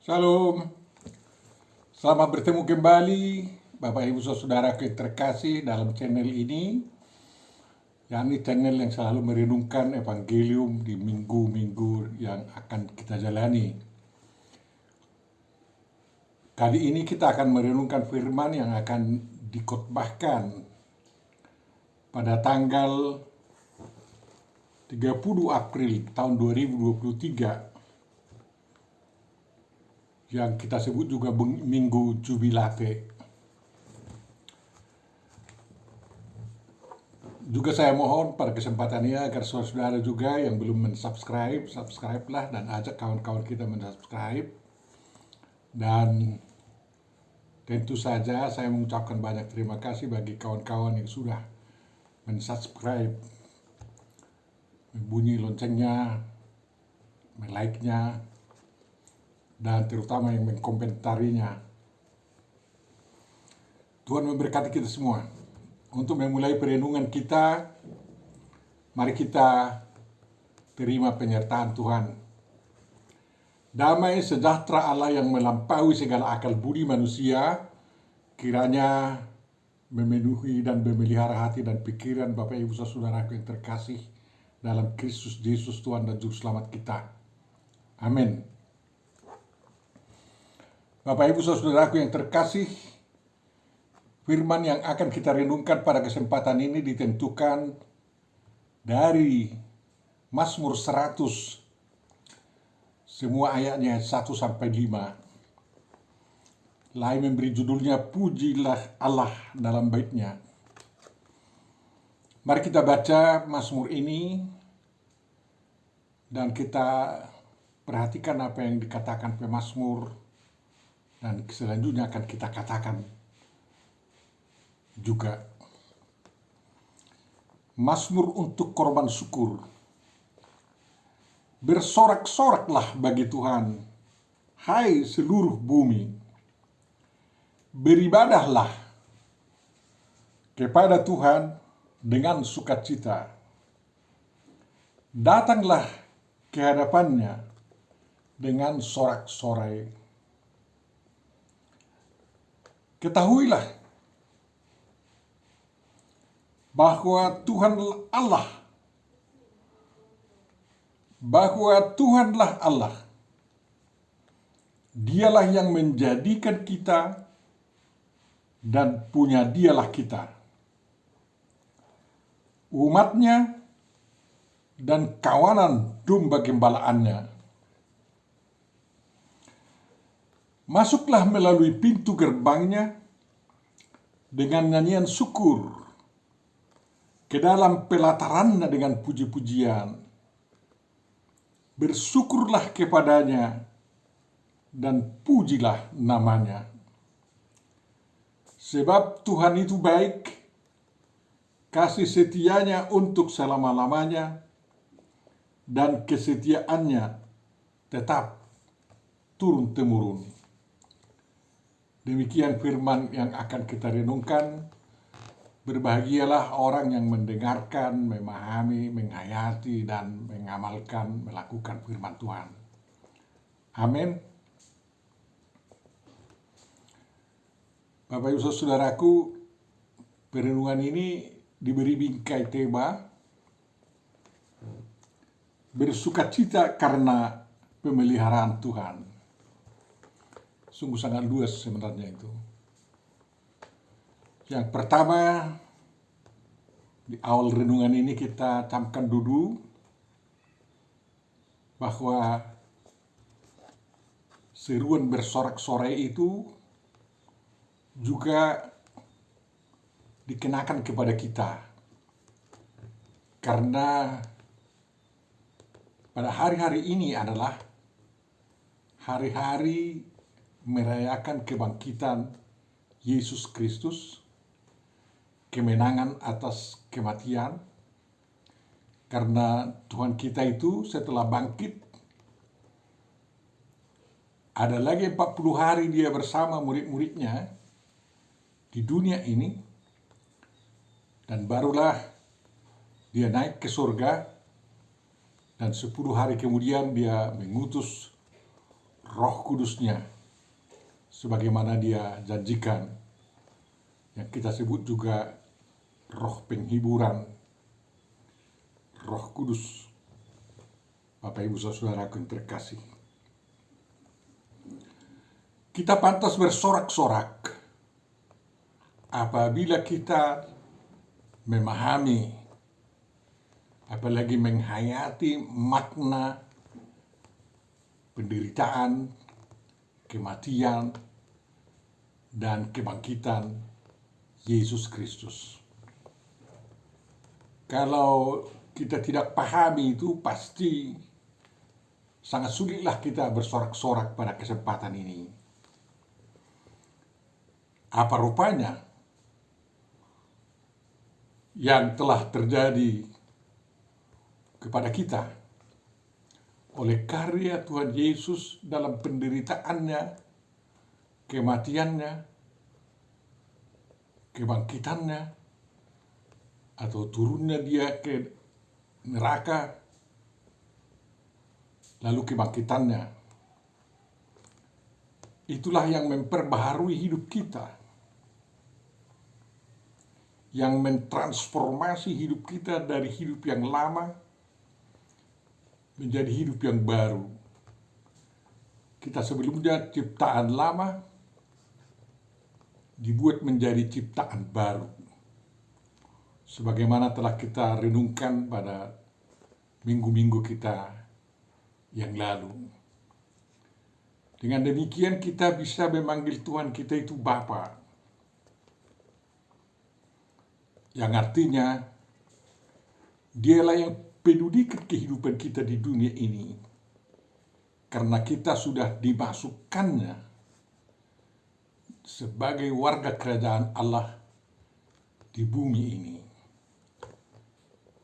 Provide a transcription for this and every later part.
Shalom, selamat bertemu kembali Bapak Ibu Saudara yang terkasih dalam channel ini, yakni channel yang selalu merenungkan evangelium di minggu-minggu yang akan kita jalani. Kali ini kita akan merenungkan firman yang akan dikhotbahkan pada tanggal 30 April tahun 2023 yang kita sebut juga Minggu Jubilate. Juga saya mohon pada kesempatan ini agar saudara-saudara juga yang belum mensubscribe, subscribe-lah dan ajak kawan-kawan kita mensubscribe. Dan tentu saja saya mengucapkan banyak terima kasih bagi kawan-kawan yang sudah mensubscribe, membunyi loncengnya, like-nya, dan terutama yang mengkomentarinya. Tuhan memberkati kita semua. Untuk memulai perenungan kita, mari kita terima penyertaan Tuhan. Damai sejahtera Allah yang melampaui segala akal budi manusia, kiranya memenuhi dan memelihara hati dan pikiran Bapak Ibu Saudaraku yang terkasih dalam Kristus Yesus Tuhan dan Juru Selamat kita. Amin. Bapak Ibu Saudaraku yang terkasih, firman yang akan kita renungkan pada kesempatan ini ditentukan dari Mazmur 100, semua ayatnya 1 sampai 5. Lain memberi judulnya Pujilah Allah dalam baitnya. Mari kita baca Mazmur ini dan kita perhatikan apa yang dikatakan pemazmur, dan selanjutnya akan kita katakan juga. Mazmur untuk korban syukur. Bersorak-soraklah bagi Tuhan, hai seluruh bumi. Beribadahlah kepada Tuhan dengan sukacita. Datanglah ke hadapannya dengan sorak-sorai. Ketahuilah bahwa Tuhanlah Allah. Dialah yang menjadikan kita dan punya dialah kita, umatnya dan kawanan domba gembalaannya. Masuklah melalui pintu gerbangnya dengan nyanyian syukur, ke dalam pelatarannya dengan puji-pujian. Bersyukurlah kepadanya dan pujilah namanya. Sebab Tuhan itu baik, kasih setianya untuk selama-lamanya, dan kesetiaannya tetap turun-temurun. Demikian firman yang akan kita renungkan. Berbahagialah orang yang mendengarkan, memahami, menghayati, dan mengamalkan, melakukan firman Tuhan. Amin. Bapak Ibu Saudaraku, perenungan ini diberi bingkai tema bersukacita karena pemeliharaan Tuhan. Sungguh sangat luas sebenarnya itu. Yang pertama, di awal renungan ini kita camkan dulu bahwa seruan bersorak-sorai itu juga dikenakan kepada kita. Karena pada hari-hari ini adalah hari-hari merayakan kebangkitan Yesus Kristus, kemenangan atas kematian. Karena Tuhan kita itu setelah bangkit, ada lagi 40 hari dia bersama murid-muridnya di dunia ini, dan barulah dia naik ke surga, dan 10 hari kemudian dia mengutus Roh Kudusnya, sebagaimana Dia janjikan, yang kita sebut juga roh penghiburan, Roh Kudus. Bapak Ibu Saudaraku yang terkasih, kita pantas bersorak-sorak apabila kita memahami, apalagi menghayati makna penderitaan, kematian, dan kebangkitan Yesus Kristus. Kalau kita tidak pahami itu, pasti sangat sulitlah kita bersorak-sorak pada kesempatan ini. Apa rupanya yang telah terjadi kepada kita oleh karya Tuhan Yesus dalam penderitaannya, kematiannya, kebangkitannya, atau turunnya Dia ke neraka, lalu kebangkitannya. Itulah yang memperbaharui hidup kita, yang mentransformasi hidup kita dari hidup yang lama menjadi hidup yang baru. Kita sebelumnya ciptaan lama dibuat menjadi ciptaan baru, sebagaimana telah kita renungkan pada minggu-minggu kita yang lalu. Dengan demikian kita bisa memanggil Tuhan kita itu Bapa, yang artinya Dialah yang pedulikan kehidupan kita di dunia ini, karena kita sudah dimasukkannya sebagai warga kerajaan Allah di bumi ini.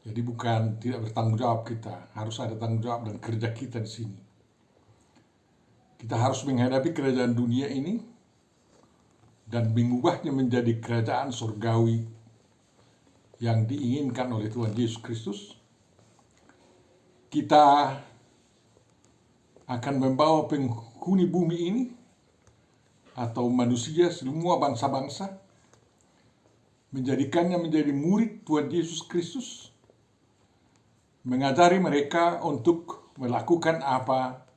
Jadi bukan tidak bertanggung jawab kita, harus ada tanggung jawab dan kerja kita di sini. Kita harus menghadapi kerajaan dunia ini dan mengubahnya menjadi kerajaan surgawi yang diinginkan oleh Tuhan Yesus Kristus. Kita akan membawa penghuni bumi ini atau manusia, semua bangsa-bangsa, menjadikannya menjadi murid Tuhan Yesus Kristus, mengajari mereka untuk melakukan apa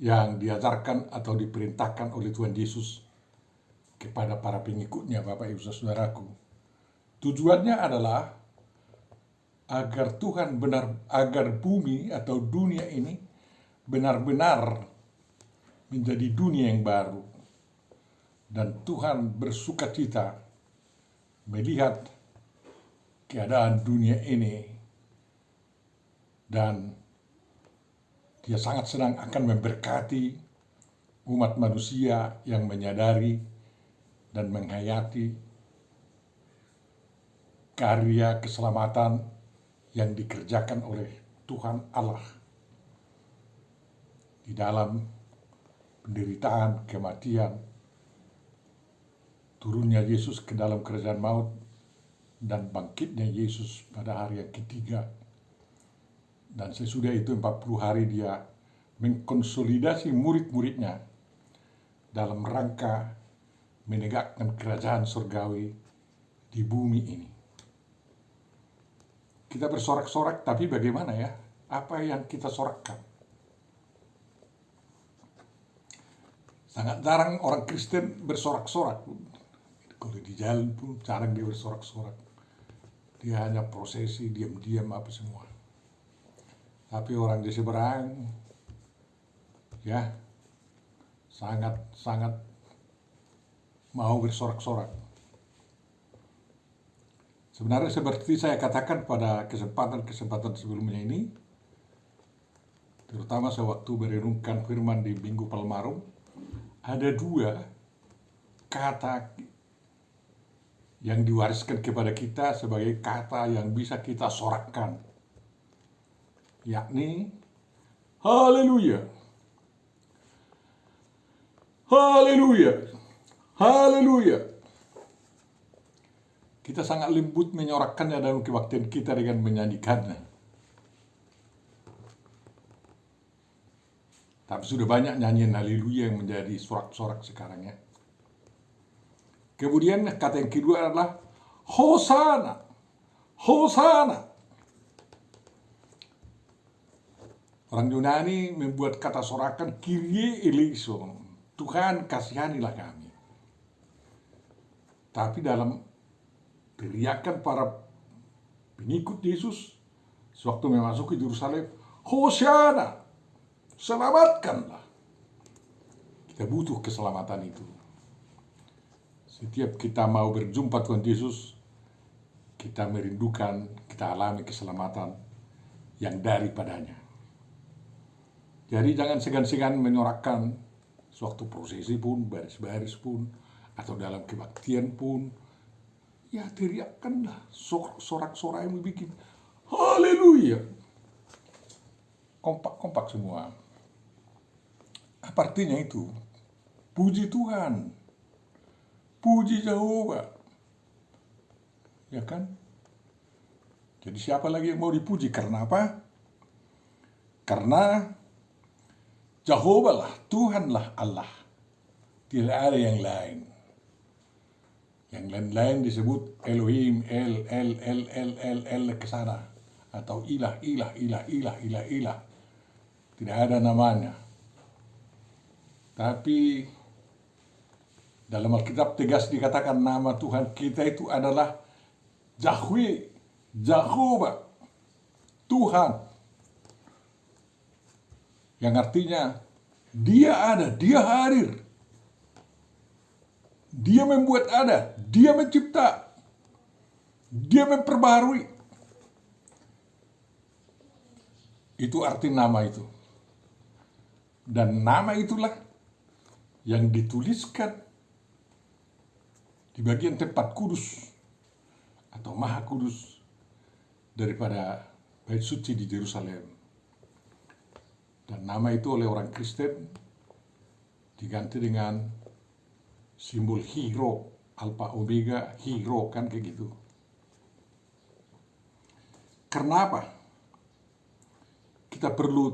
yang diajarkan atau diperintahkan oleh Tuhan Yesus kepada para pengikutnya, Bapak Ibu Saudaraku. Tujuannya adalah agar agar bumi atau dunia ini benar-benar menjadi dunia yang baru, dan Tuhan bersukacita melihat keadaan dunia ini, dan Dia sangat senang akan memberkati umat manusia yang menyadari dan menghayati karya keselamatan yang dikerjakan oleh Tuhan Allah di dalam penderitaan, kematian, turunnya Yesus ke dalam kerajaan maut, dan bangkitnya Yesus pada hari yang ketiga. Dan sesudah itu 40 hari Dia mengkonsolidasi murid-muridnya dalam rangka menegakkan kerajaan surgawi di bumi ini. Kita bersorak-sorak, tapi bagaimana ya? Apa yang kita sorakkan? Sangat jarang orang Kristen bersorak-sorak. Kalau di jalan pun jarang dia bersorak-sorak. Dia hanya prosesi, diam-diam apa semua. Tapi orang di seberang, ya, sangat mau bersorak-sorak. Sebenarnya seperti saya katakan pada kesempatan sebelumnya ini, terutama sewaktu merenungkan firman di Minggu Palmarum, ada dua kata yang diwariskan kepada kita sebagai kata yang bisa kita sorakkan, yakni haleluya, haleluya, haleluya. Kita sangat lembut menyorakkannya dalam kebaktian kita dengan menyanyikannya. Tapi sudah banyak nyanyian haleluya yang menjadi sorak-sorak sekarang ya. Kemudian kata yang kedua adalah Hosana. Hosana. Orang Yunani membuat kata sorakan Kyrie eleison. Tuhan kasihanilah kami. Tapi dalam teriakan para pengikut Yesus sewaktu memasuki Yerusalem, Hosana, selamatkanlah. Kita butuh keselamatan itu. Setiap kita mau berjumpa Tuhan Yesus, kita merindukan, kita alami keselamatan yang daripadanya. Jadi jangan segan-segan menyorakkan sewaktu prosesi pun, baris-baris pun, atau dalam kebaktian pun. Ya teriakkanlah, sorak-sorai yang bikin haleluya. Kompak-kompak semua. Apa artinya itu? Puji Tuhan. Puji Jehovah. Ya kan? Jadi siapa lagi yang mau dipuji? Karena apa? Karena Jehovah lah, Tuhanlah Allah. Tidak ada yang lain. Yang lain-lain disebut Elohim, El ke sana. Atau ilah. Tidak ada namanya. Tapi dalam Alkitab tegas dikatakan nama Tuhan kita itu adalah Yahweh, Jehovah, Tuhan. Yang artinya Dia ada, Dia hadir. Dia membuat ada, Dia mencipta, Dia memperbaharui. Itu arti nama itu. Dan nama itulah yang dituliskan di bagian tempat kudus atau maha kudus daripada bait suci di Yerusalem. Dan nama itu oleh orang Kristen diganti dengan simbol hero, alpha omega, hero, kan kayak gitu. Karena apa? Kita perlu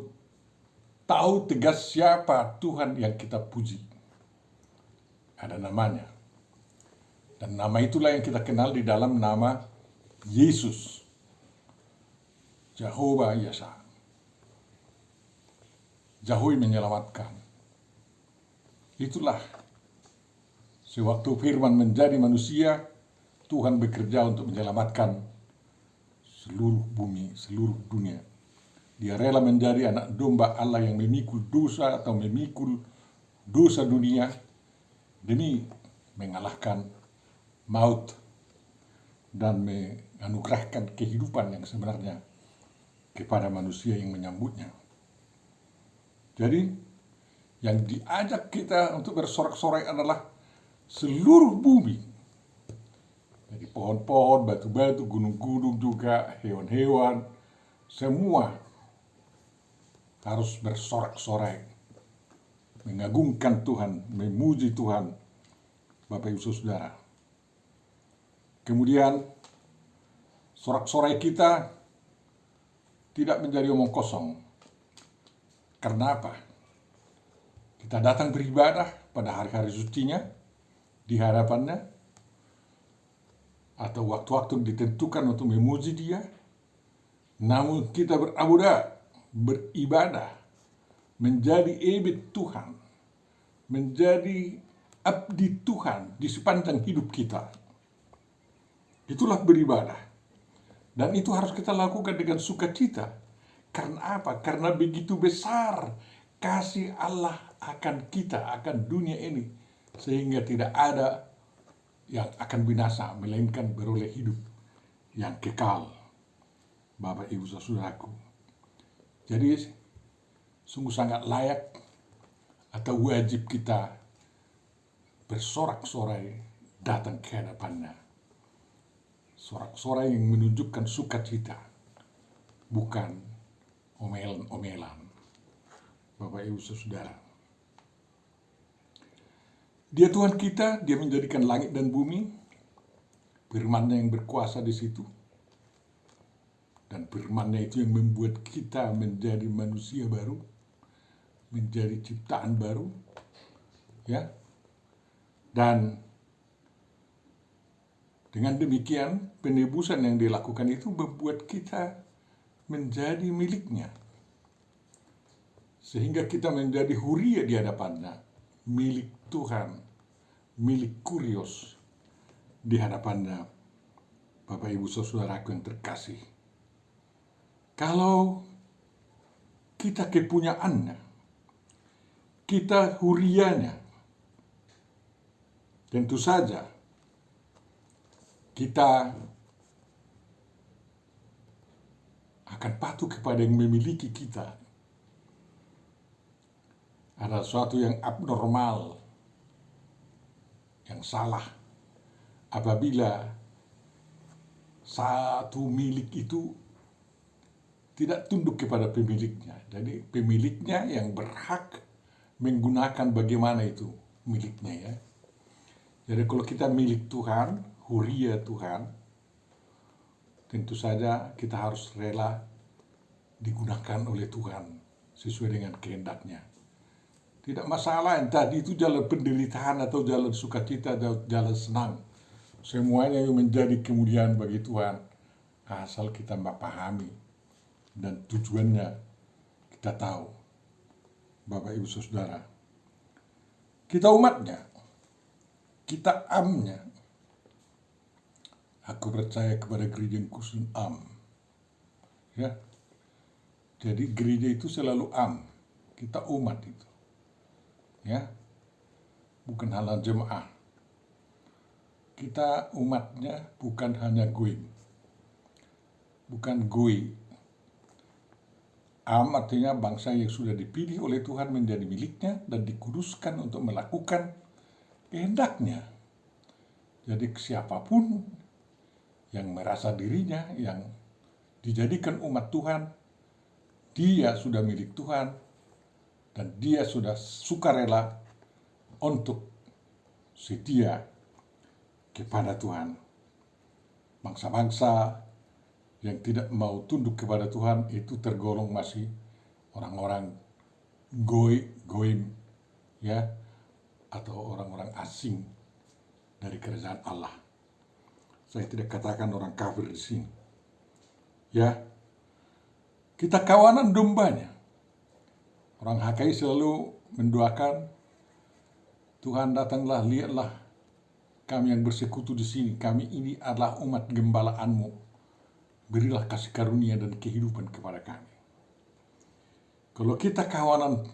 tahu tegas siapa Tuhan yang kita puji. Ada namanya. Dan nama itulah yang kita kenal di dalam nama Yesus. Jehovah Yasa. Yahweh menyelamatkan. Itulah sewaktu firman menjadi manusia, Tuhan bekerja untuk menyelamatkan seluruh bumi, seluruh dunia. Dia rela menjadi anak domba Allah yang memikul dosa atau memikul dosa dunia demi mengalahkan maut dan menganugerahkan kehidupan yang sebenarnya kepada manusia yang menyambutnya. Jadi yang diajak kita untuk bersorak-sorai adalah seluruh bumi. Jadi pohon-pohon, batu-batu, gunung-gunung juga, hewan-hewan, semua harus bersorak-sorai, mengagungkan Tuhan, memuji Tuhan, Bapak Ibu Saudara. Kemudian sorak-sorai kita tidak menjadi omong kosong. Karena apa? Kita datang beribadah pada hari-hari sucinya, di hadapannya, atau waktu-waktu ditentukan untuk memuji Dia. Namun kita beribadah, menjadi ebit Tuhan, menjadi abdi Tuhan di sepanjang hidup kita. Itulah beribadah. Dan itu harus kita lakukan dengan sukacita. Karena apa? Karena begitu besar kasih Allah akan kita, akan dunia ini, sehingga tidak ada yang akan binasa, melainkan beroleh hidup yang kekal. Bapak Ibu Saudaraku. Jadi sungguh sangat layak atau wajib kita bersorak-sorai datang ke hadapannya. Sorak-sorai yang menunjukkan sukacita, bukan omelan-omelan. Bapak Ibu Saudara. Dia Tuhan kita, Dia menjadikan langit dan bumi, firman-Nya yang berkuasa di situ. Dan firman-Nya itu yang membuat kita menjadi manusia baru menjadi ciptaan baru, ya. Dan dengan demikian penebusan yang dilakukan itu membuat kita menjadi miliknya, sehingga kita menjadi huria di hadapannya, milik Tuhan, milik kurios di hadapannya. Bapak Ibu Saudaraku yang terkasih, kalau kita kepunyaannya, kita hurianya, tentu saja kita akan patuh kepada yang memiliki kita. Ada sesuatu yang abnormal, yang salah, apabila satu milik itu tidak tunduk kepada pemiliknya. Jadi pemiliknya yang berhak menggunakan bagaimana itu miliknya, ya. Jadi kalau kita milik Tuhan, huria Tuhan, tentu saja kita harus rela digunakan oleh Tuhan sesuai dengan kehendaknya. Tidak masalah entah itu jalan penderitaan atau jalan sukacita atau jalan senang. Semuanya yang menjadi kemuliaan bagi Tuhan, asal kita memahami dan tujuannya kita tahu. Bapak Ibu Saudara, kita umatnya, kita amnya. Aku percaya kepada gereja yang khusus am, ya. Jadi gereja itu selalu am, kita umat itu, ya, bukan hanya jemaah. Kita umatnya bukan hanya goim, bukan goi. Am artinya bangsa yang sudah dipilih oleh Tuhan menjadi miliknya dan dikuduskan untuk melakukan kehendaknya. Jadi siapapun yang merasa dirinya yang dijadikan umat Tuhan, dia sudah milik Tuhan dan dia sudah sukarela untuk setia kepada Tuhan. Bangsa-bangsa yang tidak mau tunduk kepada Tuhan itu tergolong masih orang-orang goim, ya, atau orang-orang asing dari kerajaan Allah. Saya tidak katakan orang kafir di sini, ya. Kita kawanan dombanya. Orang HKI selalu mendoakan, Tuhan datanglah, lihatlah kami yang bersekutu di sini. Kami ini adalah umat gembalaanmu. Berilah kasih karunia dan kehidupan kepada kami. Kalau kita kawanan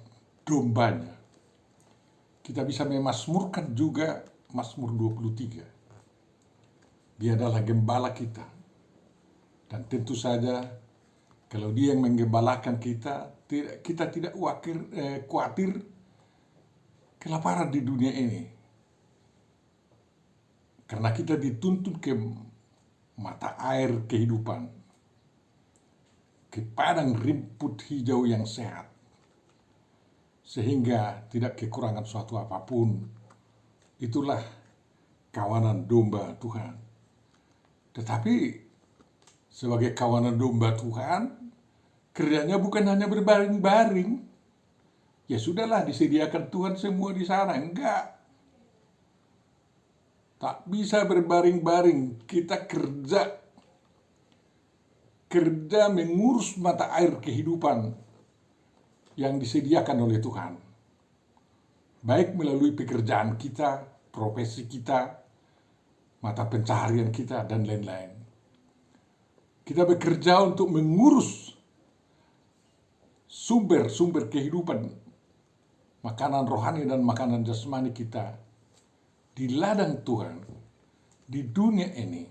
dombanya, kita bisa memasmurkan juga Mazmur 23. Dia adalah gembala kita. Dan tentu saja kalau dia yang menggembalakan kita tidak khawatir kelaparan di dunia ini. Karena kita dituntun ke mata air kehidupan, ke padang rumput hijau yang sehat, sehingga tidak kekurangan suatu apapun. Itulah kawanan domba Tuhan. Tetapi sebagai kawanan domba Tuhan, kerjanya bukan hanya berbaring-baring. Ya sudahlah, disediakan Tuhan semua di sana. Enggak. Tak bisa berbaring-baring, kita kerja mengurus mata air kehidupan yang disediakan oleh Tuhan. Baik melalui pekerjaan kita, profesi kita, mata pencaharian kita, dan lain-lain. Kita bekerja untuk mengurus sumber-sumber kehidupan, makanan rohani dan makanan jasmani kita di ladang Tuhan, di dunia ini,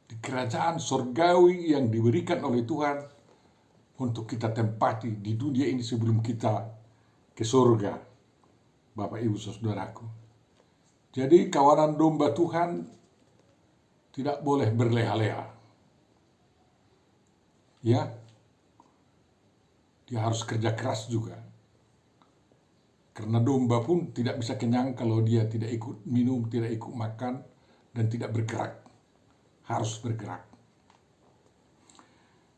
di kerajaan surgawi yang diberikan oleh Tuhan untuk kita tempati di dunia ini sebelum kita ke surga, Bapak Ibu Saudaraku. Jadi kawanan domba Tuhan tidak boleh berleha-leha, ya. Dia harus kerja keras juga. Karena domba pun tidak bisa kenyang kalau dia tidak ikut minum, tidak ikut makan, dan tidak bergerak. Harus bergerak.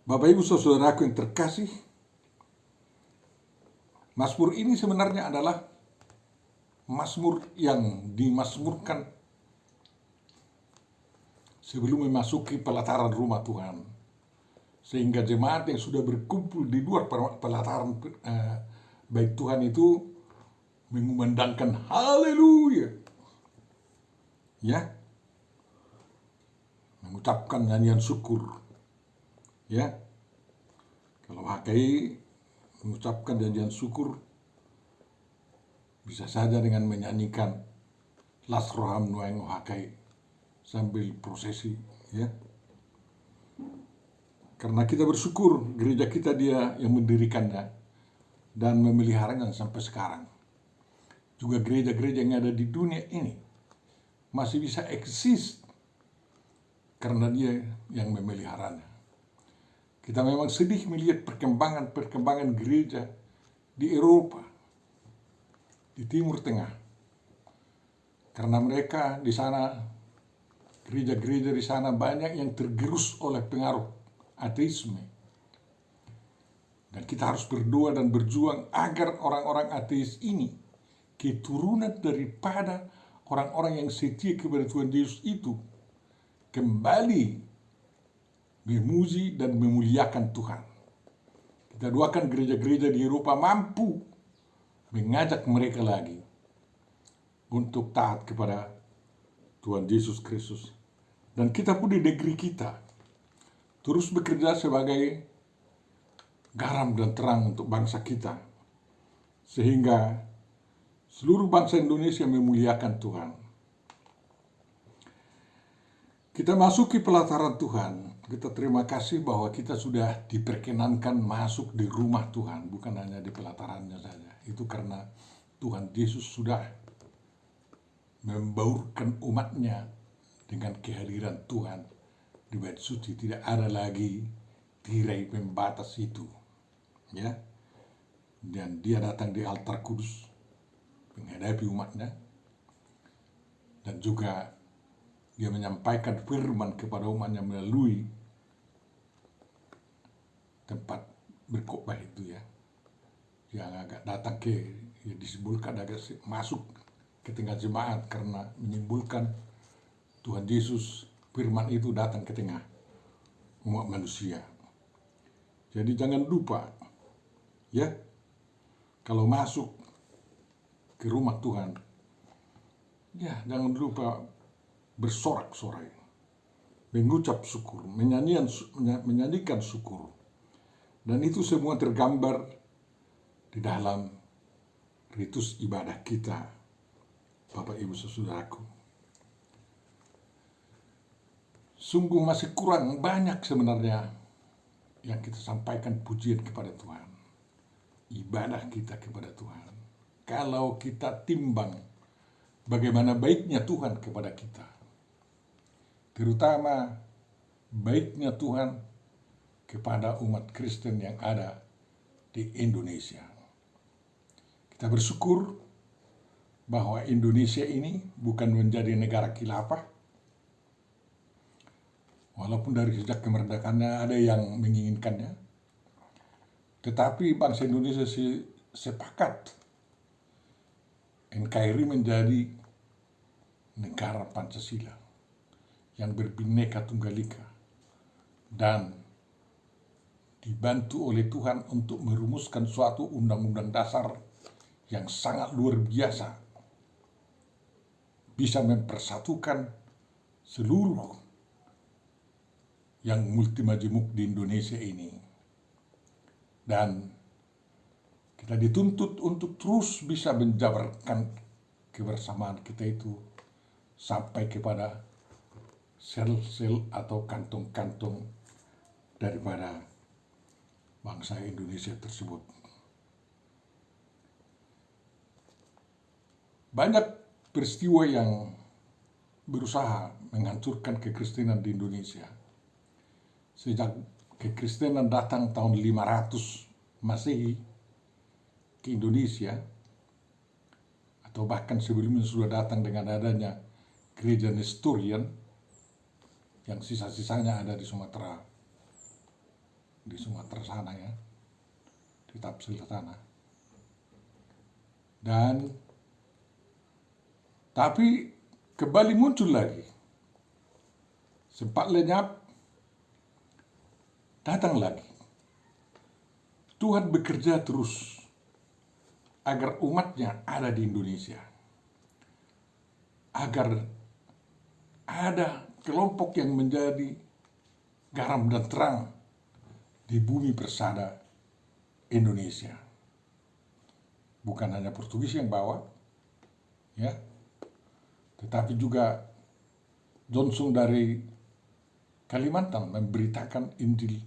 Bapak Ibu Saudaraku yang terkasih, Mazmur ini sebenarnya adalah mazmur yang dimasmurkan sebelum memasuki pelataran rumah Tuhan. Sehingga jemaat yang sudah berkumpul di luar pelataran bait Tuhan itu mengumandangkan haleluya. Ya, mengucapkan nyanyian syukur. Ya, kalau HKI mengucapkan nyanyian syukur bisa saja dengan menyanyikan Las Roham Nueng HKI sambil prosesi, ya. Karena kita bersyukur gereja kita dia yang mendirikannya dan memeliharanya sampai sekarang. Juga gereja-gereja yang ada di dunia ini masih bisa eksis karena dia yang memeliharanya. Kita memang sedih melihat perkembangan gereja di Eropa, di Timur Tengah. Karena mereka di sana, gereja-gereja di sana banyak yang tergerus oleh pengaruh ateisme. Dan kita harus berdoa dan berjuang agar orang-orang ateis ini, keturunan daripada orang-orang yang setia kepada Tuhan Yesus itu, kembali memuji dan memuliakan Tuhan. Kita doakan gereja-gereja di Eropa mampu mengajak mereka lagi untuk taat kepada Tuhan Yesus Kristus. Dan kita pun di negeri kita terus bekerja sebagai garam dan terang untuk bangsa kita, sehingga seluruh bangsa Indonesia memuliakan Tuhan. Kita masuki pelataran Tuhan, kita terima kasih bahwa kita sudah diperkenankan masuk di rumah Tuhan, bukan hanya di pelatarannya saja. Itu karena Tuhan Yesus sudah membaurkan umatnya dengan kehadiran Tuhan di bait suci. Tidak ada lagi tirai pembatas itu, ya. Dan dia datang di altar kudus menghadapi umatnya, dan juga dia menyampaikan firman kepada umatnya melalui tempat berkhotbah itu, ya. Yang agak datang disebutkan agak masuk ke tengah jemaat karena menimbulkan Tuhan Yesus, firman itu datang ke tengah umat manusia. Jadi jangan lupa, ya, kalau masuk ke rumah Tuhan, ya jangan lupa bersorak-sorai, mengucap syukur, menyanyikan syukur. Dan itu semua tergambar di dalam ritus ibadah kita, Bapak Ibu Saudaraku. Sungguh masih kurang banyak sebenarnya yang kita sampaikan pujian kepada Tuhan, ibadah kita kepada Tuhan. Kalau kita timbang bagaimana baiknya Tuhan kepada kita, terutama baiknya Tuhan kepada umat Kristen yang ada di Indonesia. Kita bersyukur bahwa Indonesia ini bukan menjadi negara khilafah. Walaupun dari sejak kemerdekaannya ada yang menginginkannya, tetapi bangsa Indonesia sepakat NKRI menjadi negara Pancasila yang berbineka tunggal ika dan dibantu oleh Tuhan untuk merumuskan suatu undang-undang dasar yang sangat luar biasa, bisa mempersatukan seluruh yang multimajemuk di Indonesia ini. Dan kita dituntut untuk terus bisa menjabarkan kebersamaan kita itu sampai kepada sel-sel atau kantong-kantong daripada bangsa Indonesia tersebut. Banyak peristiwa yang berusaha menghancurkan kekristenan di Indonesia. Sejak kekristenan datang tahun 500 Masehi ke Indonesia, atau bahkan sebelumnya sudah datang dengan adanya gereja Nestorian yang sisa-sisanya ada di Sumatera sana, ya, di Tapsil sana. Dan tapi kembali muncul lagi. Sempat lenyap, datang lagi. Tuhan bekerja terus agar umatnya ada di Indonesia. Agar ada kelompok yang menjadi garam dan terang di bumi persada Indonesia. Bukan hanya Portugis yang bawa, ya, tetapi juga Johnson dari Kalimantan memberitakan Injil.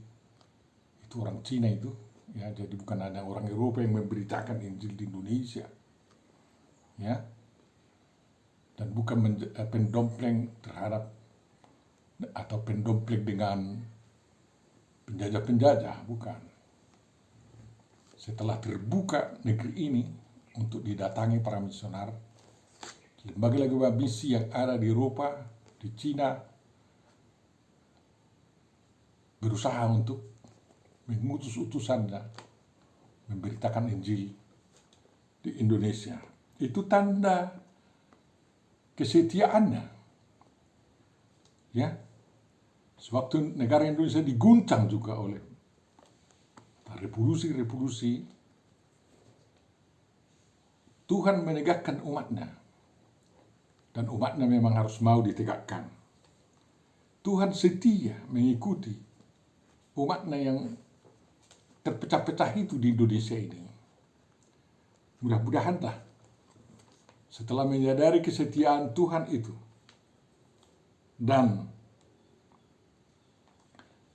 Itu orang Cina itu, ya, jadi bukan hanya orang Eropa yang memberitakan Injil di Indonesia, ya, dan bukan pendompleng terhadap atau pendompleng dengan penjajah-penjajah, bukan. Setelah terbuka negeri ini untuk didatangi para misionar, lembaga-lembaga misi yang ada di Eropa, di Cina, berusaha untuk mengutus utusannya memberitakan Injil di Indonesia. Itu tanda kesetiaannya, ya. Sewaktu negara Indonesia diguncang juga oleh revolusi-revolusi, Tuhan menegakkan umatnya, dan umatnya memang harus mau ditegakkan. Tuhan setia mengikuti umatnya yang terpecah-pecah itu di Indonesia ini. Mudah-mudahanlah setelah menyadari kesetiaan Tuhan itu dan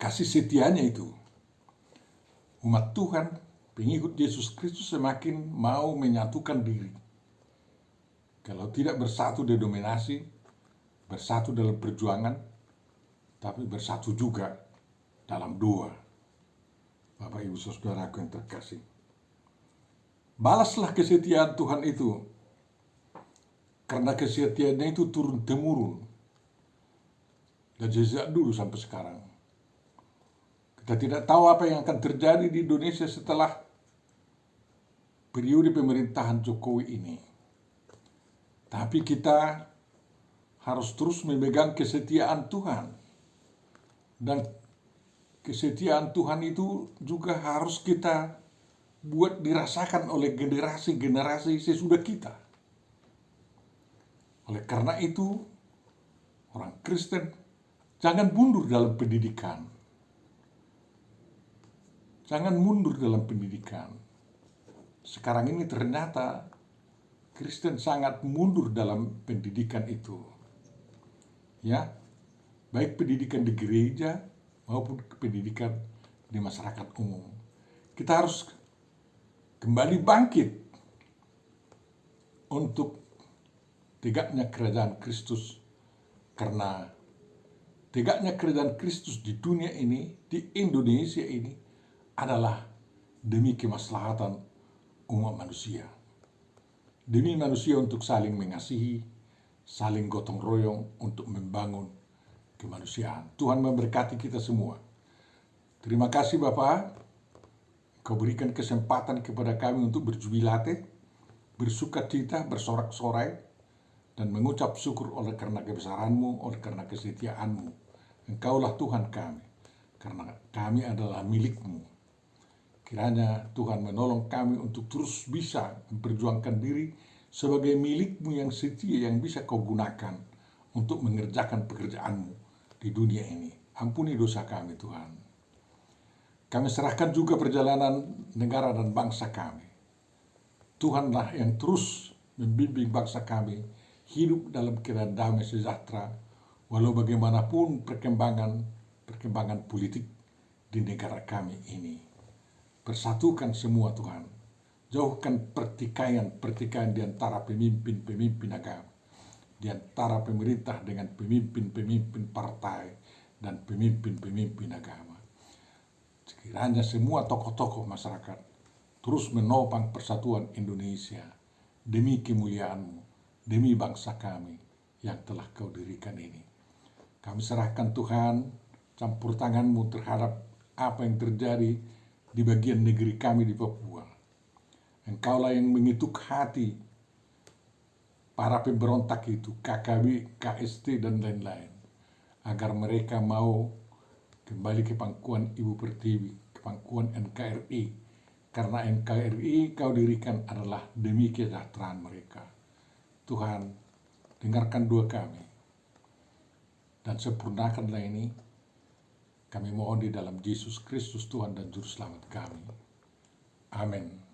kasih setianya itu, umat Tuhan, pengikut Yesus Kristus semakin mau menyatukan diri. Kalau tidak bersatu denominasi, bersatu dalam perjuangan, tapi bersatu juga dalam doa. Bapak Ibu Saudaraku yang terkasih, balaslah kesetiaan Tuhan itu, karena kesetiaannya itu turun-temurun dan sejak dulu sampai sekarang. Kita tidak tahu apa yang akan terjadi di Indonesia setelah periode pemerintahan Jokowi ini. Tapi kita harus terus memegang kesetiaan Tuhan. Dan kesetiaan Tuhan itu juga harus kita buat dirasakan oleh generasi-generasi sesudah kita. Oleh karena itu, orang Kristen jangan mundur dalam pendidikan. Jangan mundur dalam pendidikan. Sekarang ini ternyata Kristen sangat mundur dalam pendidikan itu. Ya, baik pendidikan di gereja maupun pendidikan di masyarakat umum. Kita harus kembali bangkit untuk tegaknya kerajaan Kristus, karena tegaknya kerajaan Kristus di dunia ini, di Indonesia ini, adalah demi kemaslahatan umat manusia. Demi manusia untuk saling mengasihi, saling gotong royong untuk membangun kemanusiaan. Tuhan memberkati kita semua. Terima kasih Bapak, Kau berikan kesempatan kepada kami untuk berjubilate, bersukacita, bersorak-sorai, dan mengucap syukur oleh karena kebesaran-Mu, oleh karena kesetiaan-Mu. Engkaulah Tuhan kami, karena kami adalah milik-Mu. Kiranya Tuhan menolong kami untuk terus bisa memperjuangkan diri sebagai milik-Mu yang setia, yang bisa Kau gunakan untuk mengerjakan pekerjaan-Mu di dunia ini. Ampuni dosa kami Tuhan. Kami serahkan juga perjalanan negara dan bangsa kami. Tuhanlah yang terus membimbing bangsa kami hidup dalam keadaan damai sejahtera, walau bagaimanapun perkembangan politik di negara kami ini. Persatukan semua Tuhan. Jauhkan pertikaian di antara pemimpin-pemimpin agama, di antara pemerintah dengan pemimpin-pemimpin partai dan pemimpin-pemimpin agama. Sekiranya semua tokoh-tokoh masyarakat terus menopang persatuan Indonesia demi kemuliaan-Mu, demi bangsa kami yang telah Kau dirikan ini. Kami serahkan Tuhan campur tangan-Mu terhadap apa yang terjadi di bagian negeri kami di Papua. Engkaulah yang mengetuk hati para pemberontak itu, KKB, KST, dan lain-lain, agar mereka mau kembali ke pangkuan Ibu Pertiwi, ke pangkuan NKRI, karena NKRI kau dirikan adalah demi kesejahteraan mereka. Tuhan, dengarkan doa kami, dan sempurnakanlah ini. Kami mohon di dalam Yesus Kristus Tuhan dan Juru Selamat kami. Amin.